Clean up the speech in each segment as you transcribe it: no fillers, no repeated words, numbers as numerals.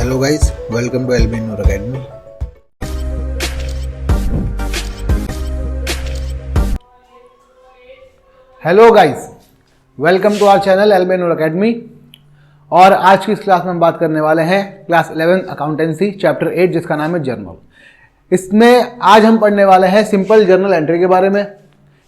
Hello guys, welcome to LB Noor Academy. Hello guys, welcome to our channel LB Noor Academy. और आज की इस class में हम बात करने वाले हैं क्लास 11 अकाउंटेंसी चैप्टर 8 जिसका नाम है जर्नल। इसमें आज हम पढ़ने वाले हैं सिंपल जर्नल एंट्री के बारे में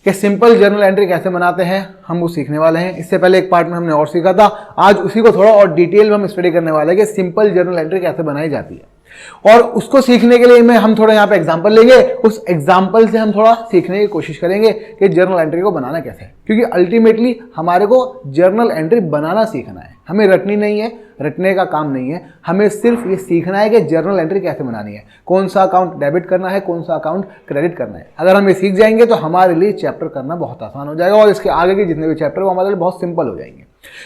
कि सिंपल जर्नल एंट्री कैसे बनाते हैं, हम वो सीखने वाले हैं। इससे पहले एक पार्ट में हमने और सीखा था, आज उसी को थोड़ा और डिटेल में हम स्टडी करने वाले हैं कि सिंपल जर्नल एंट्री कैसे बनाई जाती है। और उसको सीखने के लिए हम थोड़ा यहाँ पे एग्जांपल लेंगे, उस एग्जांपल से हम थोड़ा सीखने की कोशिश करेंगे कि जर्नल एंट्री को बनाना कैसे है, क्योंकि अल्टीमेटली हमारे को जर्नल एंट्री बनाना सीखना है। हमें रटनी नहीं है, रटने का काम नहीं है, हमें सिर्फ ये सीखना है कि जर्नल एंट्री कैसे बनानी है, कौन सा अकाउंट डेबिट करना है, कौन सा अकाउंट क्रेडिट करना है। अगर हम ये सीख जाएंगे तो हमारे लिए चैप्टर करना बहुत आसान हो जाएगा और इसके आगे के जितने भी चैप्टर वो हमारे लिए बहुत सिंपल हो जाएंगे।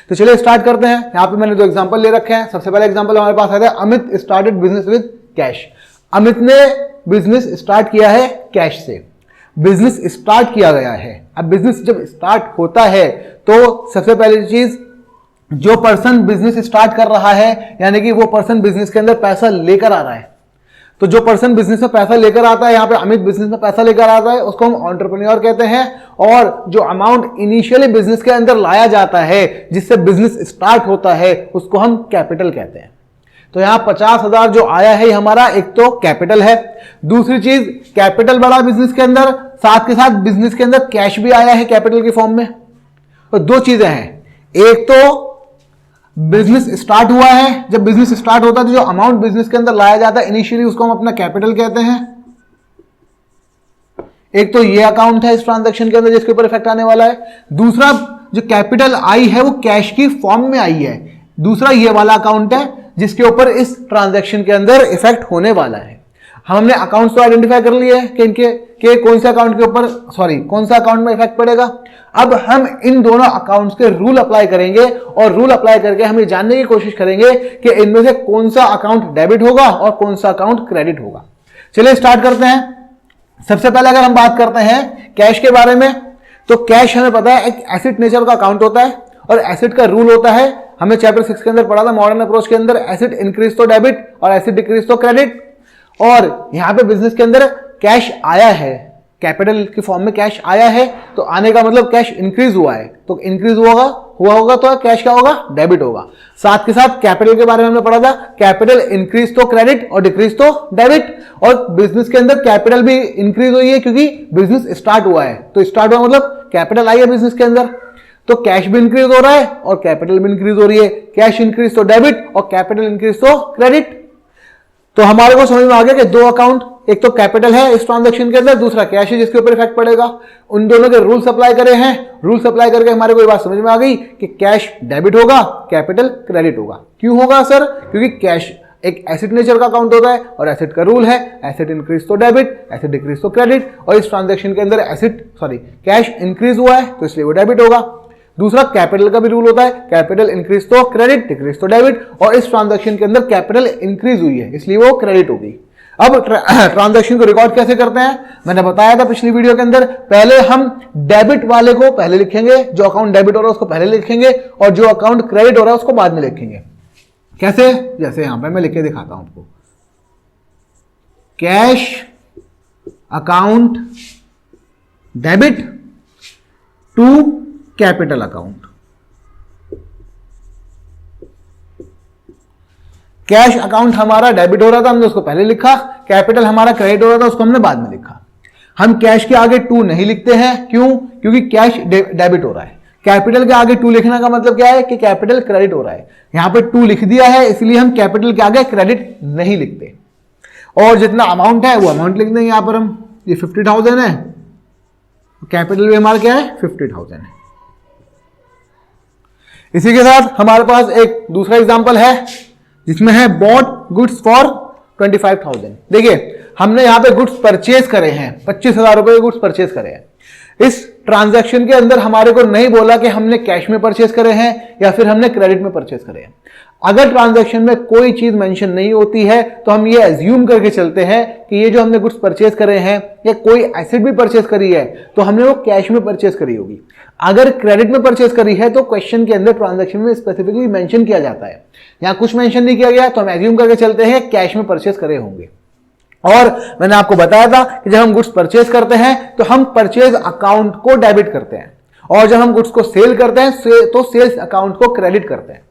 तो चलिए स्टार्ट करते हैं। यहाँ पे मैंने दो एग्जांपल ले रखे हैं। सबसे पहला एग्जांपल हमारे पास आता है, Amit started business with cash. Amit ने बिजनेस स्टार्ट किया है कैश से। बिजनेस स्टार्ट किया गया है। अब बिजनेस जब स्टार्ट होता है तो सबसे पहली चीज, जो पर्सन बिजनेस स्टार्ट कर रहा है यानी कि वो पर्सन बिजनेस के अंदर पैसा लेकर आ रहा है, तो जो पर्सन बिजनेस में पैसा लेकर आता है, यहाँ पे अमित बिजनेस में पैसा लेकर आता है, उसको हम एंटरप्रेन्योर कहते हैं। और जो अमाउंट इनिशियली बिजनेस के अंदर लाया जाता है जिससे बिजनेस स्टार्ट होता है उसको हम कैपिटल कहते हैं। तो यहाँ 50,000 जो आया है हमारा, एक तो कैपिटल है। दूसरी चीज, कैपिटल बढ़ा बिजनेस के अंदर, साथ के साथ बिजनेस के अंदर कैश भी आया है कैपिटल के फॉर्म में। तो दो चीजें हैं, एक तो बिजनेस स्टार्ट हुआ है, जब बिजनेस स्टार्ट होता है तो जो अमाउंट बिजनेस के अंदर लाया जाता है इनिशियली उसको हम अपना कैपिटल कहते हैं। एक तो ये अकाउंट है इस ट्रांजैक्शन के अंदर जिसके ऊपर इफेक्ट आने वाला है। दूसरा, जो कैपिटल आई है वो कैश की फॉर्म में आई है। दूसरा ये वाला अकाउंट है जिसके ऊपर इस ट्रांजैक्शन के अंदर इफेक्ट होने वाला है। हमने अकाउंट्स तो आइडेंटिफाई कर लिए हैं कि कौन से अकाउंट के ऊपर कौन सा अकाउंट में इफेक्ट पड़ेगा। अब हम इन दोनों अकाउंट्स के रूल अप्लाई करेंगे और रूल अप्लाई करके हम ये जानने की कोशिश करेंगे कि इनमें से कौन सा अकाउंट डेबिट होगा और कौन सा अकाउंट क्रेडिट होगा। चलिए स्टार्ट करते हैं। सबसे पहले अगर हम बात करते हैं कैश के बारे में, तो कैश हमें पता है एक एसेट नेचर का अकाउंट होता है और एसेट का रूल होता है, हमने चैप्टर 6 के अंदर पढ़ा था मॉडर्न अप्रोच के अंदर, एसेट इंक्रीज तो डेबिट और एसेट डिक्रीज तो क्रेडिट। और यहां पे बिजनेस के अंदर कैश आया है, कैपिटल की फॉर्म में कैश आया है, तो आने का मतलब कैश इंक्रीज हुआ है, तो इंक्रीज हुआ होगा तो कैश क्या होगा, डेबिट होगा। साथ के साथ कैपिटल के बारे में हमने पढ़ा था, कैपिटल इंक्रीज तो क्रेडिट और डिक्रीज तो डेबिट। और बिजनेस के अंदर कैपिटल भी इंक्रीज हुई है क्योंकि बिजनेस स्टार्ट हुआ है, तो स्टार्ट हुआ मतलब कैपिटल आई है बिजनेस के अंदर, तो कैश भी इंक्रीज हो रहा है और कैपिटल भी इंक्रीज हो रही है। कैश इंक्रीज तो डेबिट और कैपिटल इंक्रीज तो क्रेडिट। तो हमारे को समझ में आ गया कि दो अकाउंट, एक तो कैपिटल है इस ट्रांजैक्शन के अंदर, दूसरा कैश है जिसके ऊपर इफेक्ट पड़ेगा। उन दोनों के रूल्स अप्लाई करे हैं, रूल्स अप्लाई करके हमारे को ये बात समझ में आ गई कि कैश डेबिट होगा, कैपिटल क्रेडिट होगा। क्यों होगा सर? क्योंकि कैश एक एसेट नेचर का अकाउंट होता है और एसेट का रूल है एसेट इंक्रीज तो डेबिट, एसेट डिक्रीज तो क्रेडिट। और इस ट्रांजैक्शन के अंदर कैश इंक्रीज हुआ है तो इसलिए वो डेबिट होगा। दूसरा, कैपिटल का भी रूल होता है कैपिटल इंक्रीज तो क्रेडिट, डिक्रीज तो डेबिट, और इस ट्रांजैक्शन के अंदर कैपिटल इंक्रीज हुई है इसलिए वो क्रेडिट होगी। अब ट्रांजैक्शन को रिकॉर्ड कैसे करते हैं, मैंने बताया था पिछली वीडियो के अंदर। पहले हम डेबिट वाले को पहले लिखेंगे, जो अकाउंट डेबिट हो रहा है उसको पहले लिखेंगे और जो अकाउंट क्रेडिट हो रहा है उसको बाद में लिखेंगे। कैसे? जैसे यहां पे मैं लिख के दिखाता हूं आपको, cash account debit to capital account. Cash account हमारा डेबिट हो रहा था, हमने उसको पहले लिखा। कैपिटल हमारा क्रेडिट हो रहा था, उसको हमने बाद में लिखा। हम कैश के आगे 2 नहीं लिखते हैं, क्यों? क्योंकि कैश डेबिट हो रहा है। कैपिटल के आगे 2 लिखने का मतलब क्या है कि कैपिटल क्रेडिट हो रहा है। यहां पे 2 लिख दिया है इसलिए हम कैपिटल के आगे क्रेडिट नहीं लिखते। और जितना अमाउंट है वो अमाउंट लिख देंगे। यहां पर हम, ये 50,000 है, कैपिटल भी हमारा क्या है, 50,000 है। इसी के साथ हमारे पास एक दूसरा एग्जांपल है जिसमें है बॉट गुड्स फॉर 25,000। देखिए, हमने यहां पे गुड्स परचेज करे हैं, 25,000 रुपए के गुड्स परचेज करे हैं। इस ट्रांजैक्शन के अंदर हमारे को नहीं बोला कि हमने कैश में परचेज करे हैं या फिर हमने क्रेडिट में परचेज करे हैं। अगर ट्रांजैक्शन में कोई चीज मेंशन नहीं होती है तो हम ये एज्यूम करके चलते हैं कि ये जो हमने गुड्स परचेज करे हैं या कोई एसेट भी परचेज करी है तो हमने वो कैश में परचेज करी होगी। अगर क्रेडिट में परचेज करी है तो क्वेश्चन के अंदर ट्रांजैक्शन में स्पेसिफिकली मेंशन किया जाता है, यहां कुछ मेंशन नहीं किया गया तो हम एज्यूम करके चलते हैं कैश में परचेज करे होंगे। और मैंने आपको बताया था कि जब हम गुड्स परचेज करते हैं तो हम परचेज अकाउंट को डेबिट करते हैं और जब हम गुड्स को सेल करते हैं तो सेल्स अकाउंट को क्रेडिट करते हैं।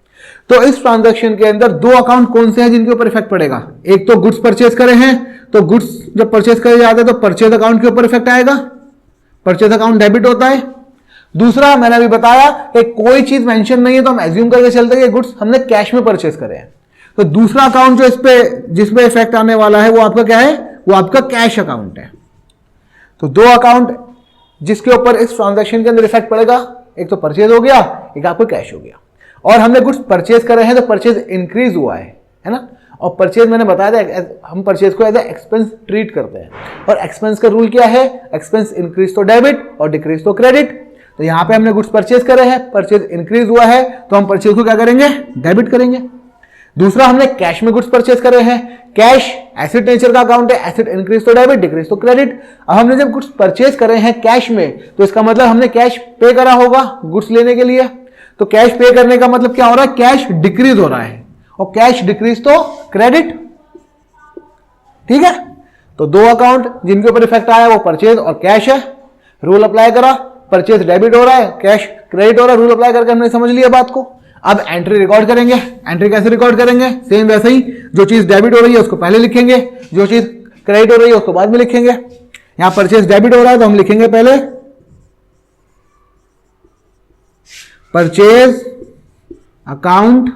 तो इस ट्रांजैक्शन के अंदर दो अकाउंट कौन से हैं जिनके ऊपर इफेक्ट पड़ेगा? एक तो गुड्स परचेज करे हैं तो गुड्स जब परचेज करे जाते हैं तो परचेज अकाउंट के ऊपर इफेक्ट आएगा, परचेज अकाउंट डेबिट होता है। दूसरा मैंने अभी बताया कि कोई चीज मेंशन नहीं है तो हम एज्यूम करके चलते हैं कि गुड्स हमने कैश में परचेज करे हैं। तो दूसरा अकाउंट जो जिसपे इफेक्ट आने वाला है वो आपका क्या है? वो आपका कैश अकाउंट है। तो दो अकाउंट जिसके ऊपर इस ट्रांजैक्शन के अंदर इफेक्ट पड़ेगा, एक तो परचेज हो गया, एक आपका कैश हो गया। और हमने गुड्स परचेज करे हैं तो परचेज इंक्रीज हुआ है ना। और परचेज मैंने बताया था हम परचेज को एज एक्सपेंस ट्रीट करते हैं और एक्सपेंस का रूल क्या है? एक्सपेंस इंक्रीज तो डेबिट और डिक्रीज तो क्रेडिट। तो यहां पे हमने गुड्स परचेज करे हैं, परचेज इंक्रीज हुआ है तो हम परचेज को क्या करेंगे? डेबिट करेंगे। दूसरा हमने कैश में गुड्स परचेज करे हैं, कैश एसेट नेचर का अकाउंट है, एसेट इंक्रीज तो डेबिट डिक्रीज तो क्रेडिट। अब हमने जब गुड्स परचेज करे हैं कैश में तो इसका मतलब हमने कैश पे करा होगा गुड्स लेने के लिए। तो कैश पे करने का मतलब क्या हो रहा है? कैश डिक्रीज हो रहा है और कैश डिक्रीज तो क्रेडिट। ठीक है, तो दो अकाउंट जिनके ऊपर इफेक्ट आया वो परचेज और कैश है। रूल अप्लाई करा, परचेज डेबिट हो रहा है, कैश क्रेडिट हो रहा है। रूल अप्लाई करके हमने समझ लिया बात को। अब एंट्री रिकॉर्ड करेंगे। एंट्री कैसे रिकॉर्ड करेंगे? सेम वैसे ही, जो चीज डेबिट हो रही है उसको पहले लिखेंगे, जो चीज क्रेडिट हो रही है उसको बाद में लिखेंगे। यहां परचेज डेबिट हो रहा है तो हम लिखेंगे पहले परचेज अकाउंट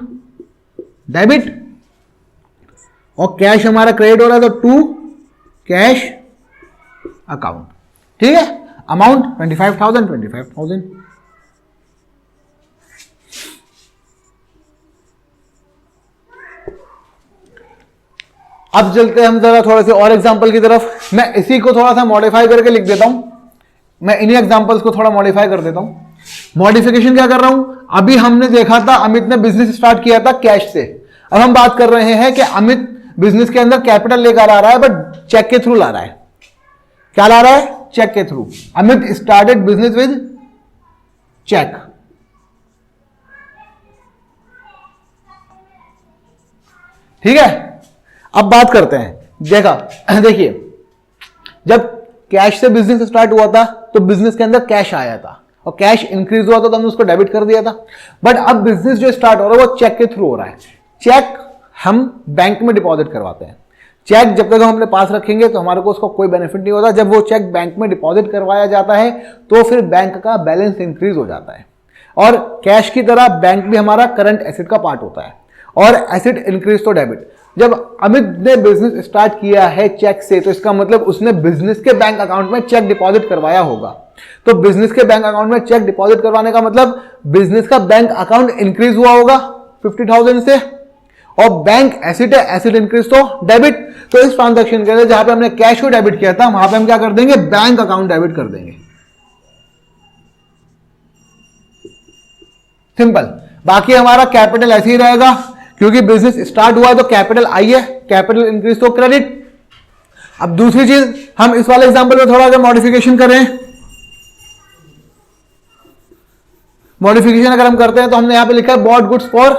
डेबिट, और कैश हमारा क्रेडिट हो रहा है तो टू कैश अकाउंट। ठीक है, अमाउंट 25,000। अब चलते हैं हम जरा थोड़ा से और एग्जांपल की तरफ। मैं इसी को थोड़ा सा मॉडिफाई करके लिख देता हूं, मैं इन्हीं एग्जांपल्स को थोड़ा मॉडिफाई कर देता हूं। मॉडिफिकेशन क्या कर रहा हूं? अभी हमने देखा था अमित ने बिजनेस स्टार्ट किया था कैश से। अब हम बात कर रहे हैं कि अमित बिजनेस के अंदर कैपिटल लेकर आ रहा है बट चेक के थ्रू ला रहा है। क्या ला रहा है? चेक के through. Amit started business with cheque. ठीक है, अब बात करते हैं। देखिए, जब कैश से बिजनेस स्टार्ट हुआ था तो बिजनेस के अंदर कैश आया था और कैश इंक्रीज हुआ था तो हमने उसको डेबिट कर दिया था। बट अब बिजनेस जो स्टार्ट हो रहा है वो चेक के थ्रू हो रहा है। चेक हम बैंक में डिपॉजिट करवाते हैं। चेक जब तक हम अपने पास रखेंगे तो हमारे को उसका कोई बेनिफिट नहीं होता। जब वो चेक बैंक में डिपॉजिट करवाया जाता है तो फिर बैंक का बैलेंस इंक्रीज हो जाता है। और कैश की तरह बैंक भी हमारा करंट एसेट का पार्ट होता है और एसेट इंक्रीज तो डेबिट। जब अमित ने बिजनेस स्टार्ट किया है चेक से तो इसका मतलब उसने बिजनेस के बैंक अकाउंट में चेक डिपॉजिट करवाया होगा। तो बिजनेस के बैंक अकाउंट में चेक डिपॉजिट करवाने का मतलब बिजनेस का बैंक अकाउंट इंक्रीज हुआ होगा 50,000 से, और बैंक एसेट है, एसेट इंक्रीज तो डेबिट। तो इस ट्रांजैक्शन के अंदर जहां पे हमने कैश को डेबिट किया था वहां पे हम क्या कर देंगे? बैंक अकाउंट डेबिट कर देंगे। सिंपल। बाकी हमारा कैपिटल ऐसे ही रहेगा क्योंकि बिजनेस स्टार्ट हुआ है तो कैपिटल आई है, कैपिटल इंक्रीज तो क्रेडिट। अब दूसरी चीज हम इस वाले एग्जांपल में थोड़ा अगर मॉडिफिकेशन करें, मॉडिफिकेशन अगर हम करते हैं तो हमने यहां पे लिखा है बॉट गुड्स फॉर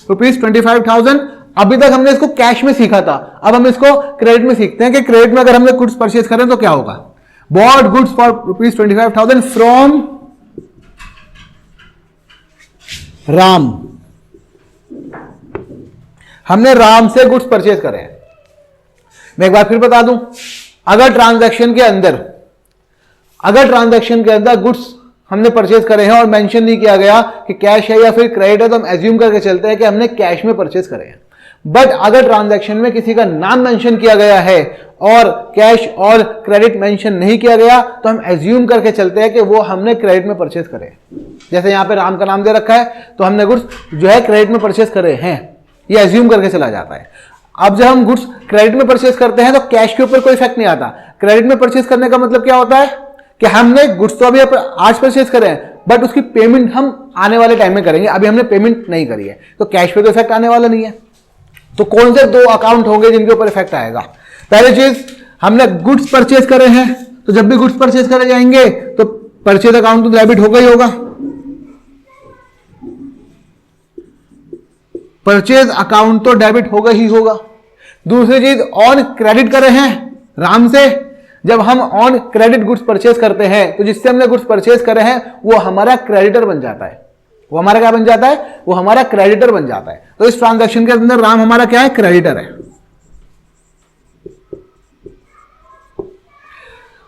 ₹25,000। अभी तक हमने इसको कैश में सीखा था, अब हम इसको क्रेडिट में सीखते हैं कि क्रेडिट में अगर हमने गुड्स परचेज करें तो क्या होगा। Bought goods for ₹25,000 from Ram. हमने राम से गुड्स परचेज करे हैं। मैं एक बार फिर बता दूं, अगर ट्रांजैक्शन के अंदर गुड्स हमने परचेज करे हैं और मेंशन नहीं किया गया कि कैश है या फिर क्रेडिट है तो हम एज्यूम करके चलते हैं कि हमने कैश में परचेज करे हैं। बट अगर ट्रांजैक्शन में किसी का नाम मेंशन किया गया है और कैश और क्रेडिट मेंशन नहीं किया गया तो हम एज्यूम करके चलते हैं कि वो हमने क्रेडिट में परचेज करे। जैसे यहां पे राम का नाम दे रखा है तो हमने गुड्स जो है क्रेडिट में परचेज करे हैं, ये एज्यूम करके चला जाता है। अब जब हम गुड्स क्रेडिट में परचेज करते हैं तो कैश के ऊपर कोई इफेक्ट नहीं आता। क्रेडिट में परचेज करने का मतलब क्या होता है कि हमने गुड्स तो अभी आज परचेज करे हैं बट उसकी पेमेंट हम आने वाले टाइम में करेंगे, अभी हमने पेमेंट नहीं करी है, तो कैश पे तो इफेक्ट आने वाला नहीं है। तो कौन से 2 अकाउंट होंगे जिनके ऊपर इफेक्ट आएगा? पहली चीज, हमने गुड्स परचेज करे हैं, तो जब भी गुड्स परचेज करे जाएंगे तो परचेज अकाउंट तो डेबिट होगा ही होगा, परचेज अकाउंट तो डेबिट होगा ही होगा। दूसरी चीज, ऑन क्रेडिट करे हैं राम से, जब हम ऑन क्रेडिट गुड्स परचेज करते हैं तो जिससे हमने गुड्स परचेज करे हैं वो हमारा क्रेडिटर बन जाता है। वो हमारा क्या बन जाता है? वो हमारा क्रेडिटर बन जाता है। तो इस ट्रांजैक्शन के अंदर राम हमारा क्या है? क्रेडिटर है।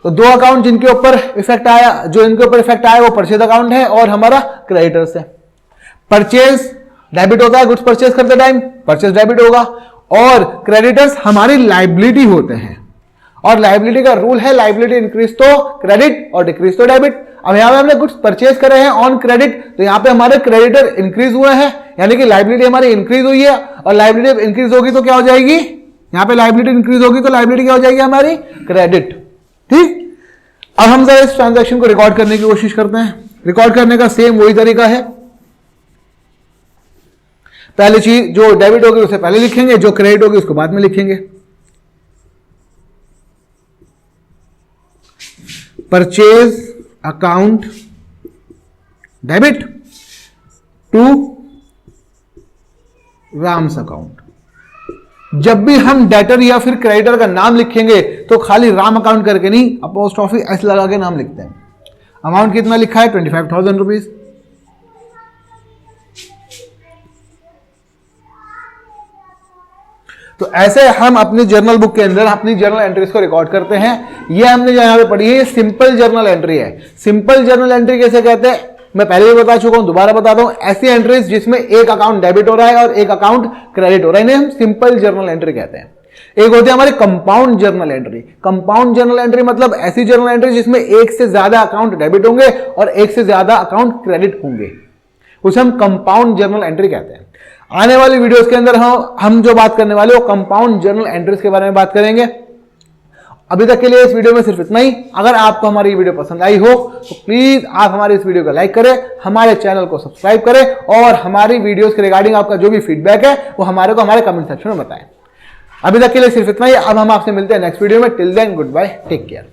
तो 2 अकाउंट जिनके ऊपर इफेक्ट आया, जो इनके ऊपर इफेक्ट आया वो परचेज अकाउंट है और हमारा क्रेडिटर्स है। परचेज डेबिट होता है, गुड्स परचेज करते टाइम परचेज डेबिट होगा, और क्रेडिटर्स हमारी लाइबिलिटी होते हैं, और लाइबिलिटी का रूल है लाइबिलिटी इंक्रीज तो क्रेडिट और डिक्रीज तो डेबिट। अब यहां पे हमने गुड्स परचेज करे हैं ऑन क्रेडिट, तो यहां पे हमारे क्रेडिटर इंक्रीज हुए हैं, यानी कि लाइबिलिटी हमारी इंक्रीज हुई है, और लाइबिलिटी इंक्रीज होगी तो क्या हो जाएगी? यहां पे लाइबिलिटी इंक्रीज होगी तो लाइबिलिटी क्या हो जाएगी? हमारी क्रेडिट। ठीक, अब हम जरा इस ट्रांजैक्शन को रिकॉर्ड करने की कोशिश करते हैं। रिकॉर्ड करने का सेम वही तरीका है, पहली चीज जो डेबिट होगी उसे पहले लिखेंगे, जो क्रेडिट होगी उसको बाद में लिखेंगे। Purchase account debit to Ram's account. जब भी हम डेटर या फिर क्रेडिटर का नाम लिखेंगे तो खाली राम अकाउंट करके नहीं, अपोस्ट्रोफी एस लगा के नाम लिखते हैं। अमाउंट कितना लिखा है? 25,000 रुपीज। तो ऐसे हम अपनी जर्नल बुक के अंदर अपनी जर्नल एंट्रीज को रिकॉर्ड करते हैं। ये हमने जो यहां पे पढ़ी है ये सिंपल जर्नल एंट्री है। सिंपल जर्नल एंट्री कैसे कहते हैं मैं पहले भी बता चुका हूं, दोबारा बताता हूं। ऐसी एंट्रीज जिसमें एक अकाउंट डेबिट हो रहा है और एक अकाउंट क्रेडिट हो रहा है, इन्हें हम सिंपल जर्नल एंट्री कहते हैं। एक होती है हमारी compound journal entry. Compound journal entry मतलब ऐसी जर्नल एंट्री जिसमें एक से ज्यादा अकाउंट डेबिट होंगे और एक से ज्यादा अकाउंट क्रेडिट होंगे, उसे हम कंपाउंड जर्नल एंट्री कहते हैं। आने वाली वीडियोस के अंदर हम जो बात करने वाले वो कंपाउंड जर्नल एंट्रीज के बारे में बात करेंगे। अभी तक के लिए इस वीडियो में सिर्फ इतना ही। अगर आपको हमारी ये वीडियो पसंद आई हो तो प्लीज आप हमारी इस वीडियो को लाइक करें, हमारे चैनल को सब्सक्राइब करें, और हमारी वीडियोस के रिगार्डिंग आपका जो भी फीडबैक है वो हमारे को हमारे कमेंट सेक्शन में बताएं। अभी तक के लिए सिर्फ इतना ही। अब हम आपसे मिलते हैं नेक्स्ट वीडियो में। Till then good bye, take care.